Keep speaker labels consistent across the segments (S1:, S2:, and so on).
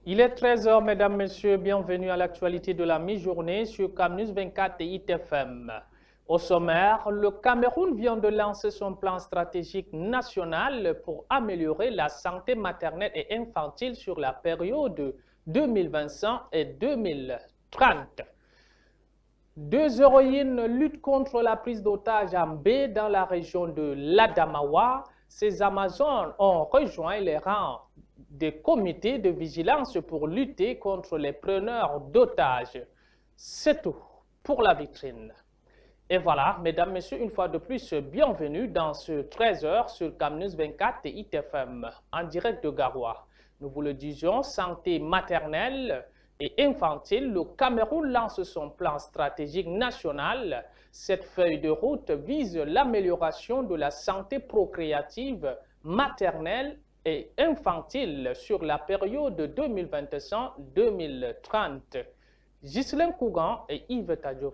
S1: Il est 13 heures, mesdames, messieurs, bienvenue à l'actualité de la mi-journée sur CamNews 24 et ITFM. Au sommaire, le Cameroun vient de lancer son plan stratégique national pour améliorer la santé maternelle et infantile sur la période 2025 et 2030. Deux héroïnes luttent contre la prise d'otages en baie dans la région de l'Adamawa. Ces Amazones ont rejoint les rangs des comités de vigilance pour lutter contre les preneurs d'otages. C'est tout pour la vitrine. Et voilà, mesdames, messieurs, une fois de plus, bienvenue dans ce 13h sur CamNews 24 et ITFM, en direct de Garoua. Nous vous le disions, santé maternelle et infantile, le Cameroun lance son plan stratégique national. Cette feuille de route vise l'amélioration de la santé procréative maternelle et infantile sur la période 2025-2030. Ghislain Kougan et Yves Tadjouf.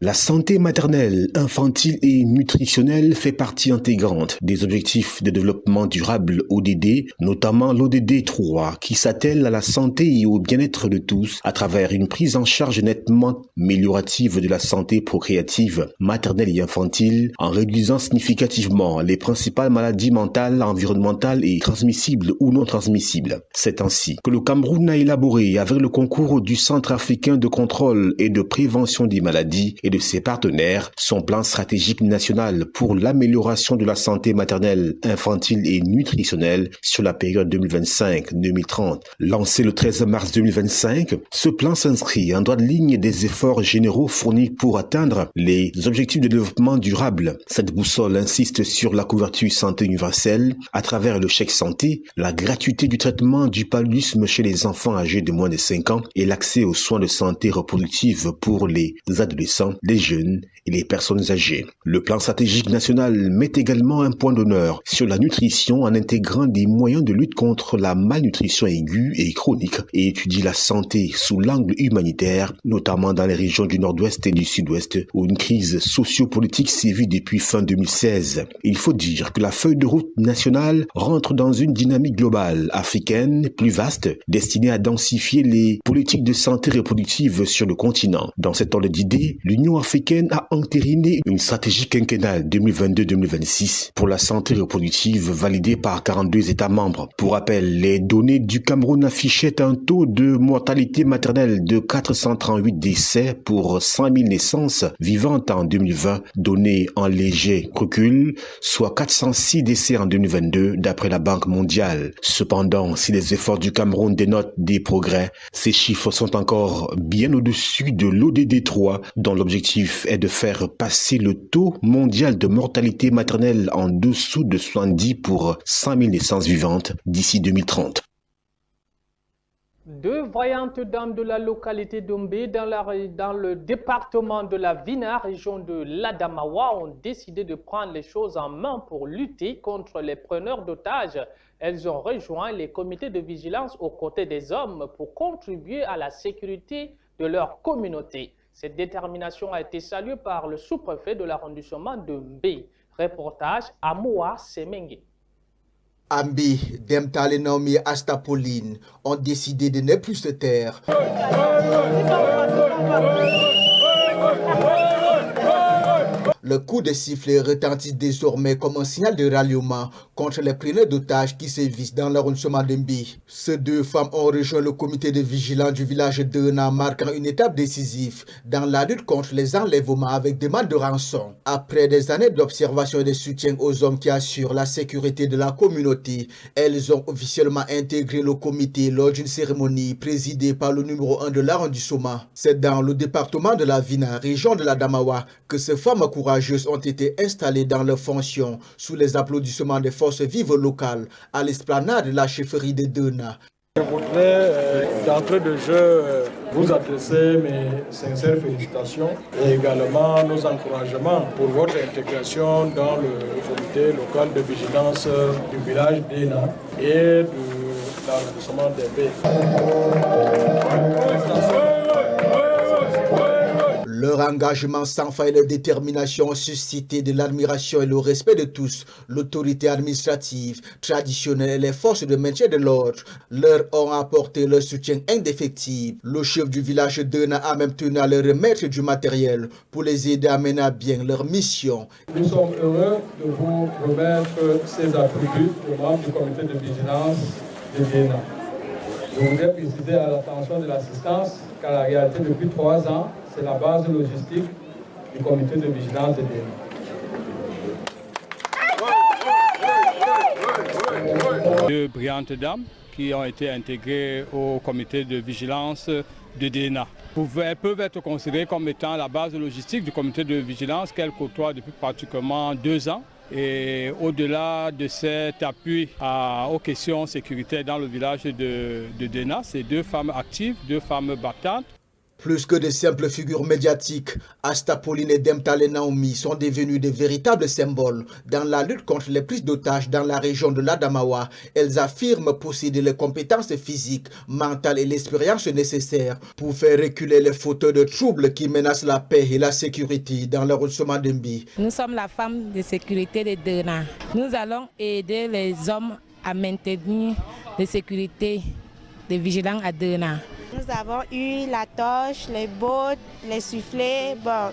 S2: La santé maternelle, infantile et nutritionnelle fait partie intégrante des objectifs de développement durable ODD, notamment l'ODD 3, qui s'attelle à la santé et au bien-être de tous à travers une prise en charge nettement améliorative de la santé procréative, maternelle et infantile, en réduisant significativement les principales maladies mentales, environnementales et transmissibles ou non transmissibles. C'est ainsi que le Cameroun a élaboré, avec le concours du Centre africain de contrôle et de prévention des maladies et de ses partenaires, son plan stratégique national pour l'amélioration de la santé maternelle, infantile et nutritionnelle sur la période 2025-2030. Lancé le 13 mars 2025, ce plan s'inscrit en droite ligne des efforts généraux fournis pour atteindre les objectifs de développement durable. Cette boussole insiste sur la couverture santé universelle à travers le chèque santé, la gratuité du traitement du paludisme chez les enfants âgés de moins de 5 ans et l'accès aux soins de santé reproductive pour les adolescents, les jeunes et les personnes âgées. Le plan stratégique national met également un point d'honneur sur la nutrition en intégrant des moyens de lutte contre la malnutrition aiguë et chronique et étudie la santé sous l'angle humanitaire, notamment dans les régions du nord-ouest et du sud-ouest où une crise sociopolitique sévit depuis fin 2016. Il faut dire que la feuille de route nationale rentre dans une dynamique globale africaine plus vaste destinée à densifier les politiques de santé reproductive sur le continent. Dans cet ordre d'idées, l'Union africaine a entériné une stratégie quinquennale 2022-2026 pour la santé reproductive validée par 42 États membres. Pour rappel, les données du Cameroun affichaient un taux de mortalité maternelle de 438 décès pour 100 000 naissances vivantes en 2020, données en léger recul, soit 406 décès en 2022 d'après la Banque mondiale. Cependant, si les efforts du Cameroun dénotent des progrès, ces chiffres sont encore bien au-dessus de l'ODD 3 dont l'objectif est de faire passer le taux mondial de mortalité maternelle en dessous de 70 pour 100 000 naissances vivantes d'ici 2030.
S1: Deux vaillantes dames de la localité d'Ombé dans le département de la Vina, région de l'Adamawa, ont décidé de prendre les choses en main pour lutter contre les preneurs d'otages. Elles ont rejoint les comités de vigilance aux côtés des hommes pour contribuer à la sécurité de leur communauté. Cette détermination a été saluée par le sous-préfet de l'arrondissement de Mbé. Reportage à Moua Semengue.
S3: Ambi, Demtale Naomi et Astapoline ont décidé de ne plus se taire. Le coup de sifflet retentit désormais comme un signal de ralliement contre les preneurs d'otages qui sévissent dans l'arrondissement d'Embi. Ces deux femmes ont rejoint le comité de vigilance du village d'Ena, marquant une étape décisive dans la lutte contre les enlèvements avec demande de rançon. Après des années d'observation et de soutien aux hommes qui assurent la sécurité de la communauté, elles ont officiellement intégré le comité lors d'une cérémonie présidée par le numéro 1 de l'arrondissement. C'est dans le département de la Vina, région de l'Adamawa, que ces femmes courageuses ont été installées dans leurs fonctions sous les applaudissements des forces vives locales à l'esplanade de la chefferie de Dena.
S4: Je voudrais d'entrée de jeu vous adresser mes sincères félicitations et également nos encouragements pour votre intégration dans le comité local de vigilance du village d'Ena et de l'arrondissement d'Embé.
S3: Leur engagement sans faille et leur détermination ont suscité de l'admiration et le respect de tous. L'autorité administrative, traditionnelle et les forces de maintien de l'ordre leur ont apporté leur soutien indéfectible. Le chef du village d'Euna a même tenu à leur remettre du matériel pour les aider à mener à bien leur mission.
S4: Nous sommes heureux de vous remettre ces attributs aux membres du comité de vigilance de Déna. Je voudrais préciser à l'attention de l'assistance qu'à la réalité, depuis 3 ans, c'est la base logistique du comité de vigilance de Déna.
S5: Deux brillantes dames qui ont été intégrées au comité de vigilance de Déna. Elles peuvent être considérées comme étant la base logistique du comité de vigilance qu'elles côtoient depuis pratiquement 2 ans. Et au-delà de cet appui aux questions sécuritaires dans le village de Déna, c'est 2 femmes actives, 2 femmes battantes.
S3: Plus que de simples figures médiatiques, Asta Pauline et Demtale Naomi sont devenues de véritables symboles. Dans la lutte contre les prises d'otages dans la région de l'Adamawa, elles affirment posséder les compétences physiques, mentales et l'expérience nécessaires pour faire reculer les fauteurs de troubles qui menacent la paix et la sécurité dans l'arrondissement d'Embi.
S6: Nous sommes la femme de sécurité de Déna. Nous allons aider les hommes à maintenir la sécurité des vigilants à Déna.
S7: Nous avons eu la torche, les bottes, les sifflets. Bon,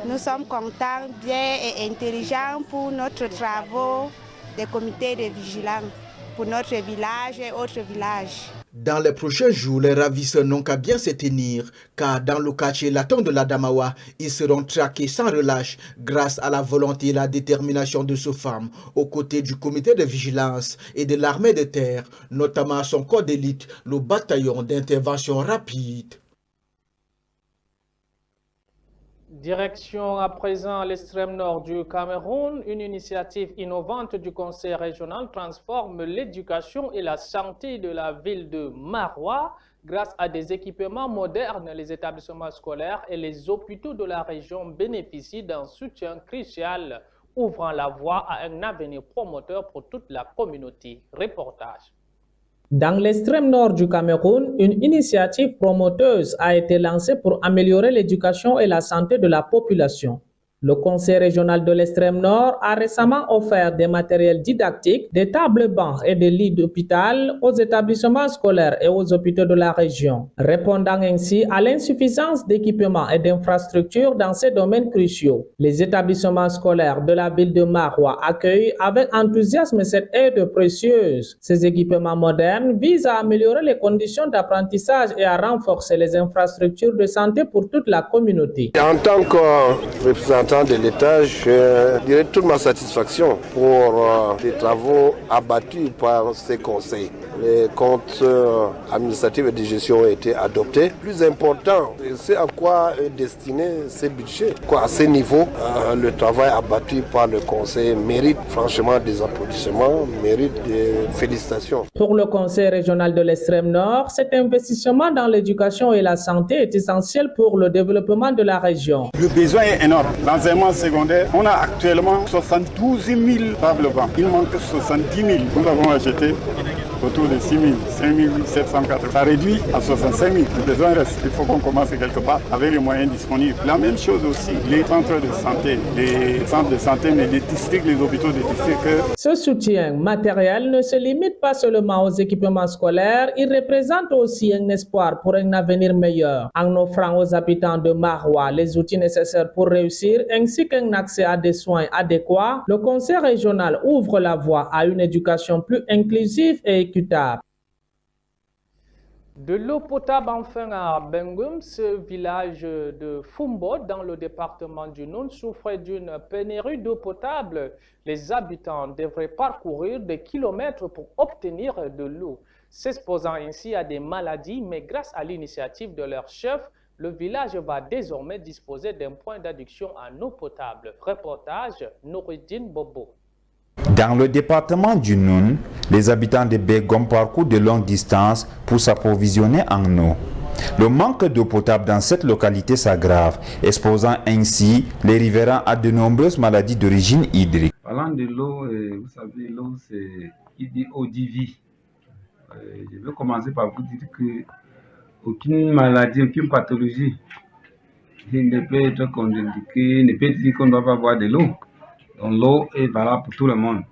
S7: nous sommes contents, bien et intelligents pour notre travaux des comités de vigilance, pour notre village et autres villages.
S3: Dans les prochains jours, les ravisseurs n'ont qu'à bien se tenir, car dans le quartier latin de l'Adamawa, ils seront traqués sans relâche grâce à la volonté et la détermination de ces femmes, aux côtés du comité de vigilance et de l'armée de terre, notamment son corps d'élite, le bataillon d'intervention rapide.
S1: Direction à présent l'extrême nord du Cameroun. Une initiative innovante du conseil régional transforme l'éducation et la santé de la ville de Maroua. Grâce à des équipements modernes, les établissements scolaires et les hôpitaux de la région bénéficient d'un soutien crucial, ouvrant la voie à un avenir promoteur pour toute la communauté. Reportage. Dans l'extrême nord du Cameroun, une initiative promoteuse a été lancée pour améliorer l'éducation et la santé de la population. Le Conseil régional de l'extrême nord a récemment offert des matériels didactiques, des tables bancs et des lits d'hôpital aux établissements scolaires et aux hôpitaux de la région, répondant ainsi à l'insuffisance d'équipements et d'infrastructures dans ces domaines cruciaux. Les établissements scolaires de la ville de Maroua accueillent avec enthousiasme cette aide précieuse. Ces équipements modernes visent à améliorer les conditions d'apprentissage et à renforcer les infrastructures de santé pour toute la communauté.
S8: En tant que représentant de l'État, je dirais toute ma satisfaction pour les travaux abattus par ces conseils. Les comptes administratifs et de gestion ont été adoptés. Plus important, c'est à quoi est destiné ces budgets. À ce niveau, le travail abattu par le conseil mérite franchement des applaudissements, mérite des félicitations.
S1: Pour le conseil régional de l'extrême nord, cet investissement dans l'éducation et la santé est essentiel pour le développement de la région.
S9: Le besoin est énorme. L'enseignement secondaire, on a actuellement 72 000 tables bancs. Il manque 70 000. Nous avons acheté autour de 6 000, 5 780. Ça réduit à 65 000. Le besoin reste. Il faut qu'on commence quelque part avec les moyens disponibles. La même chose aussi, les centres de santé, mais les districts, les hôpitaux des districts.
S1: Ce soutien matériel ne se limite pas seulement aux équipements scolaires, il représente aussi un espoir pour un avenir meilleur, en offrant aux habitants de Maroua les outils nécessaires pour réussir, ainsi qu'un accès à des soins adéquats. Le conseil régional ouvre la voie à une éducation plus inclusive et équitable. De l'eau potable enfin à Bengum, ce village de Fumbo dans le département du Noun souffrait d'une pénurie d'eau potable. Les habitants devraient parcourir des kilomètres pour obtenir de l'eau, s'exposant ainsi à des maladies, mais grâce à l'initiative de leur chef, le village va désormais disposer d'un point d'adduction en eau potable. Reportage Nouridine Bobo.
S10: Dans le département du Noun, les habitants de Begom parcourent de longues distances pour s'approvisionner en eau. Le manque d'eau potable dans cette localité s'aggrave, exposant ainsi les riverains à de nombreuses maladies d'origine hydrique.
S11: Parlant de l'eau, vous savez, l'eau c'est eau de vie. Je vais commencer par vous dire que aucune maladie, aucune pathologie Il ne peut être contre-indiqué, ne peut dire qu'on ne doit pas boire de l'eau. Donc l'eau est valable pour tout le monde.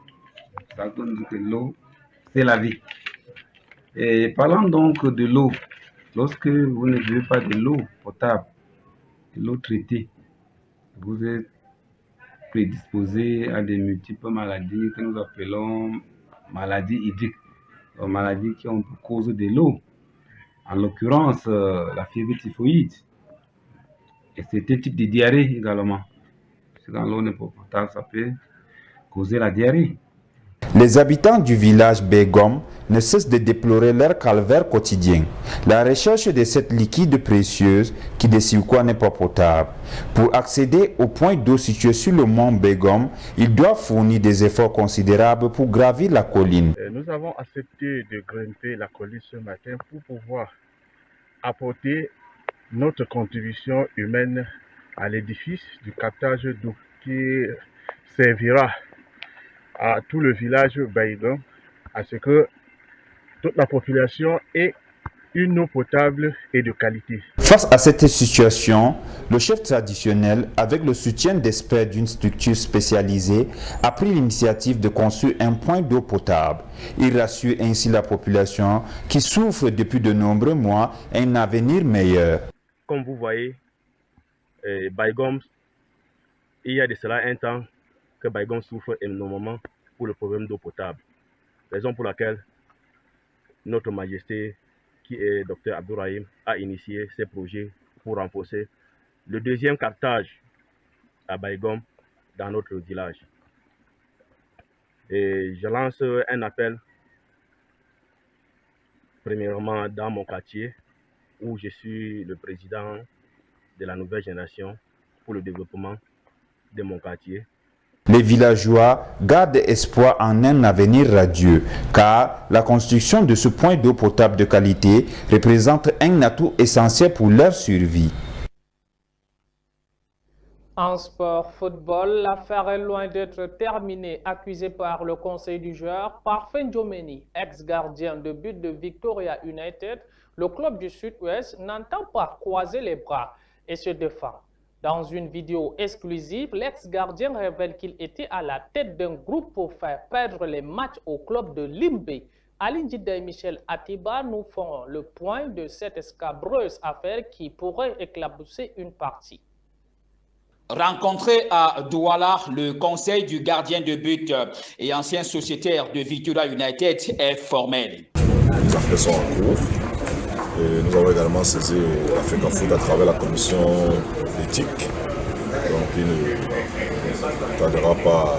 S11: Ça veut dire que l'eau, c'est la vie. Et parlant donc de l'eau, lorsque vous ne buvez pas de l'eau potable, de l'eau traitée, vous êtes prédisposé à des multiples maladies que nous appelons maladies hydriques, donc maladies qui ont pour cause de l'eau, en l'occurrence la fièvre typhoïde et certains types de diarrhée également. Parce que quand l'eau n'est pas potable, ça peut causer la diarrhée.
S10: Les habitants du village Begom ne cessent de déplorer leur calvaire quotidien. La recherche de cette liquide précieuse qui de surcroît n'est pas potable. Pour accéder au point d'eau situé sur le mont Begom, ils doivent fournir des efforts considérables pour gravir la colline.
S12: Nous avons accepté de grimper la colline ce matin pour pouvoir apporter notre contribution humaine à l'édifice du captage d'eau qui servira à tout le village Baïgom, à ce que toute la population ait une eau potable et de qualité.
S10: Face à cette situation, le chef traditionnel, avec le soutien d'experts d'une structure spécialisée, a pris l'initiative de construire un point d'eau potable. Il rassure ainsi la population qui souffre depuis de nombreux mois un avenir meilleur.
S12: Comme vous voyez, Baïgom, il y a de cela un temps que Baïgom souffre énormément pour le problème d'eau potable. Raison pour laquelle notre Majesté, qui est Dr Abdourahim, a initié ces projets pour renforcer le deuxième captage à Baïgom dans notre village. Et je lance un appel, premièrement dans mon quartier, où je suis le président de la nouvelle génération pour le développement de mon quartier.
S10: Les villageois gardent espoir en un avenir radieux, car la construction de ce point d'eau potable de qualité représente un atout essentiel pour leur survie.
S1: En sport football, l'affaire est loin d'être terminée. Accusé par le conseil du joueur, Parfait Ndiomeni, ex-gardien de but de Victoria United, le club du Sud-Ouest n'entend pas croiser les bras et se défend. Dans une vidéo exclusive, l'ex-gardien révèle qu'il était à la tête d'un groupe pour faire perdre les matchs au club de Limbe. Aline Dida et Michel Atiba nous font le point de cette escabreuse affaire qui pourrait éclabousser une partie.
S13: Rencontré à Douala, le conseil du gardien de but et ancien sociétaire de Victoria United est formel.
S14: Les affaires sont en cours. Et nous avons également saisi l'Africa Foot à travers la commission éthique. Donc il ne tardera pas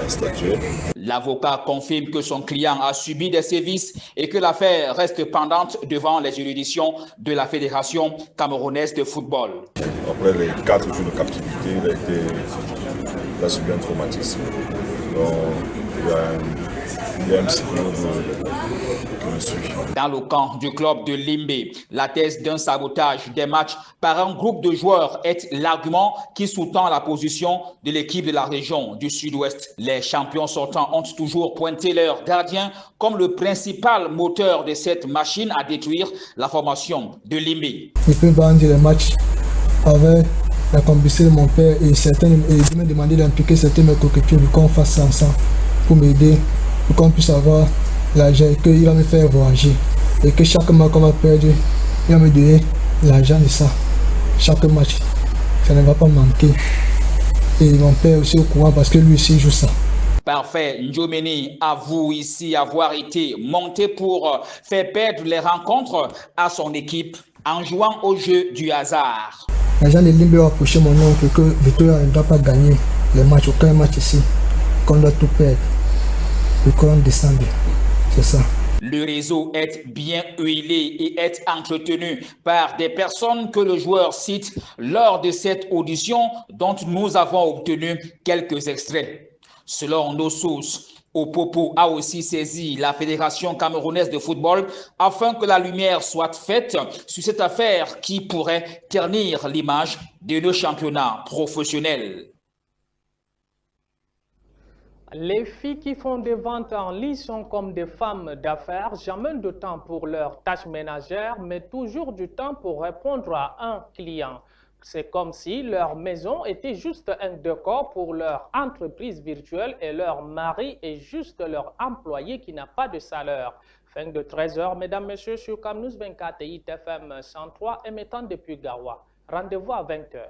S14: à statuer.
S13: L'avocat confirme que son client a subi des sévices et que l'affaire reste pendante devant les juridictions de la Fédération camerounaise de football.
S14: Après les 4 jours de captivité, il a subi un traumatisme. Donc il y a un psychologue qui le suit.
S13: Dans le camp du club de Limbe, la thèse d'un sabotage des matchs par un groupe de joueurs est l'argument qui sous-tend la position de l'équipe de la région du Sud-Ouest. Les champions sortants ont toujours pointé leur gardien comme le principal moteur de cette machine à détruire la formation de Limbe.
S15: Il peut vendre les matchs avec la complicité de mon père et il m'a demandé d'impliquer certaines de mes coéquipiers pour qu'on fasse ça ensemble, pour m'aider, pour qu'on puisse avoir l'argent et qu'il va me faire voyager. Et que chaque match qu'on va perdre, il va me donner l'argent de ça. Chaque match, ça ne va pas manquer. Et mon père aussi au courant parce que lui aussi joue ça.
S13: Parfait Ndiomeni avoue ici avoir été monté pour faire perdre les rencontres à son équipe en jouant au jeu du hasard.
S15: L'agent de Limbe a approché mon oncle que Victoria ne doit pas gagner les matchs, aucun match ici, qu'on doit tout perdre et qu'on descende. C'est ça.
S13: Le réseau est bien huilé et est entretenu par des personnes que le joueur cite lors de cette audition dont nous avons obtenu quelques extraits. Selon nos sources, Opopo a aussi saisi la Fédération camerounaise de football afin que la lumière soit faite sur cette affaire qui pourrait ternir l'image de nos championnats professionnels.
S1: Les filles qui font des ventes en ligne sont comme des femmes d'affaires, jamais de temps pour leurs tâches ménagères, mais toujours du temps pour répondre à un client. C'est comme si leur maison était juste un décor pour leur entreprise virtuelle et leur mari est juste leur employé qui n'a pas de salaire. Fin de 13h, mesdames, messieurs, sur Camnews 24 et ITFM 103 émettant depuis Gawa. Rendez-vous à 20h.